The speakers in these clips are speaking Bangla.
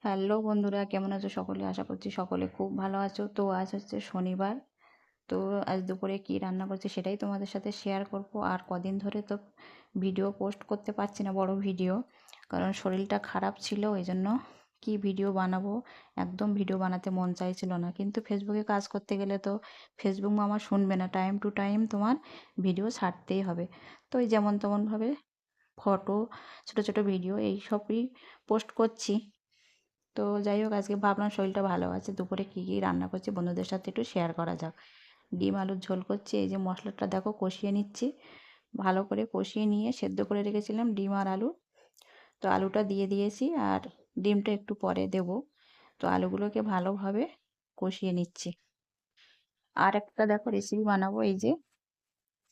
হ্যালো বন্ধুরা, কেমন আছো সকলে? আশা করছি সকলে খুব ভালো আছো। তো আজ হচ্ছে শনিবার। তো আজ দুপুরে কি রান্না করছি সেটাই তোমাদের সাথে শেয়ার করব। আর কদিন ধরে তো ভিডিও পোস্ট করতে পারছি না, বড় ভিডিও, কারণ শরীরটা খারাপ ছিল। ওই জন্য কি ভিডিও বানাবো, একদম ভিডিও বানাতে মন চাইছিল না। কিন্তু ফেসবুকে কাজ করতে গেলে তো ফেসবুক মামা শুনবে না, টাইম টু টাইম তোমার ভিডিও ছাড়তেই হবে। তো ওই যেমন তেমনভাবে ফটো, ছোটো ছোটো ভিডিও এই সবই পোস্ট করছি। তো যাই হোক, আজকে ভাবলাম শরীরটা ভালো আছে, দুপুরে কী কী রান্না করছি বন্ধুদের সাথে একটু শেয়ার করা যাক। ডিম আলুর ঝোল করছি। এই যে মশলাটা দেখো কষিয়ে নিচ্ছি, ভালো করে কষিয়ে নিয়ে সেদ্ধ করে রেখেছিলাম ডিম আর আলু। তো আলুটা দিয়ে দিয়েছি আর ডিমটা একটু পরে দেব। তো আলুগুলোকে ভালোভাবে কষিয়ে নিচ্ছি। আর একটা দেখো রেসিপি বানাবো, এই যে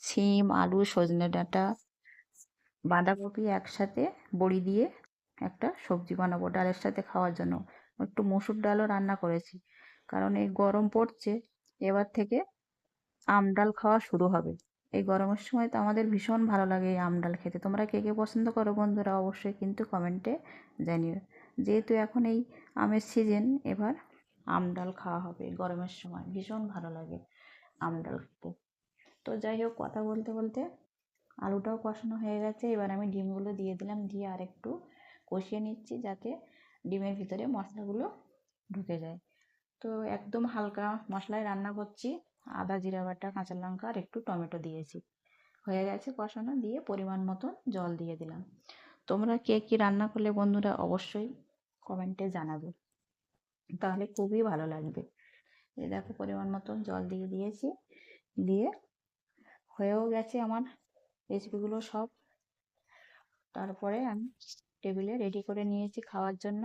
সিম, আলু, সজনে ডাঁটা, বাঁধাকপি একসাথে বড়ি দিয়ে একটা সবজি বানাবো ডালের সাথে খাওয়ার জন্য। একটু মসুর ডালও রান্না করেছি, কারণ এই গরম পড়ছে, এবার থেকে আম ডাল খাওয়া শুরু হবে। এই গরমের সময় তো আমাদের ভীষণ ভালো লাগে এই আম ডাল খেতে। তোমরা কে কে পছন্দ করো বন্ধুরা, অবশ্যই কিন্তু কমেন্টে জানিও। যেহেতু এখন এই আমের সিজন, এবার আম ডাল খাওয়া হবে এই গরমের সময়, ভীষণ ভালো লাগে আম ডাল খেতে। তো যাই হোক, কথা বলতে বলতে আলুটাও কষানো হয়ে গেছে। এবার আমি ডিমগুলো দিয়ে দিলাম, দিয়ে আর একটু কষিয়ে নিচ্ছি যাতে ডিমের ভিতরে মশলাগুলো ঢুকে যায়। তো একদম হালকা মশলায় রান্না করছি। আদা, জিরা বাটা, কাঁচা লঙ্কা আর একটু টমেটো দিয়েছি। হয়ে গেছে কষানো, দিয়ে পরিমাণ মতন জল দিয়ে দিলাম। তোমরা কে কী রান্না করলে বন্ধুরা অবশ্যই কমেন্টে জানাবে, তাহলে খুবই ভালো লাগবে। এই দেখো পরিমাণ মতন জল দিয়ে দিয়েছি, দিয়ে হয়েও গেছে আমার রেসিপিগুলো সব। তারপরে আমি টেবিলে রেডি করে নিয়েছি খাওয়ার জন্য।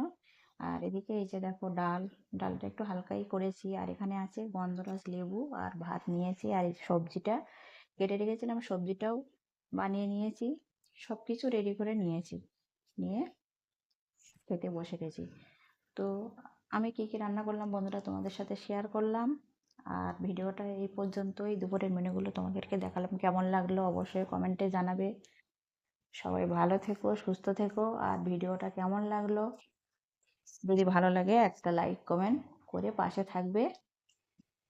আর এদিকে এই যে দেখো ডালটা একটু হালকাই করেছি। আর এখানে আছে গন্ধরাজ লেবু আর ভাত নিয়েছি। আর এই সবজিটা কেটে রেখেছিলাম, সবজিটাও বানিয়ে নিয়েছি। সব কিছু রেডি করে নিয়েছি, নিয়ে খেতে বসে গেছি। তো আমি কী কী রান্না করলাম বন্ধুরা তোমাদের সাথে শেয়ার করলাম। আর ভিডিওটা এই পর্যন্তই। দুপুরের মেনুগুলো তোমাদেরকে দেখালাম, কেমন লাগলো অবশ্যই কমেন্টে জানাবে। সবাই ভালো থেকো, সুস্থ থেকো। আর ভিডিওটা কেমন লাগলো, যদি ভালো লাগে একটা লাইক কমেন্ট করে পাশে থাকবে।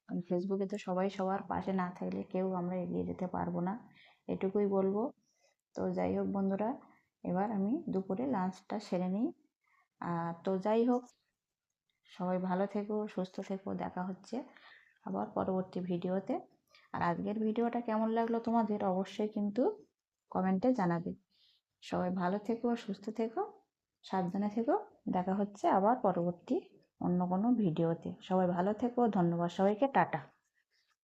কারণ ফেসবুকে তো সবাই সবার পাশে না থাকলে কেউ আমরা এগিয়ে যেতে পারবো না, এটুকুই বলবো। তো যাই হোক বন্ধুরা, এবার আমি দুপুরে লাঞ্চটা সেরে নিই। তো যাই হোক, সবাই ভালো থেকো, সুস্থ থেকো। দেখা হচ্ছে আবার পরবর্তী ভিডিওতে। আর আজকের ভিডিওটা কেমন লাগলো তোমাদের অবশ্যই কিন্তু কমেন্টে জানাবে। সবাই ভালো থেকো, সুস্থ থেকো, সাবধানে থেকো। দেখা হচ্ছে আবার পরবর্তী অন্য কোনো ভিডিওতে। সবাই ভালো থেকো, ধন্যবাদ সবাইকে, টাটা।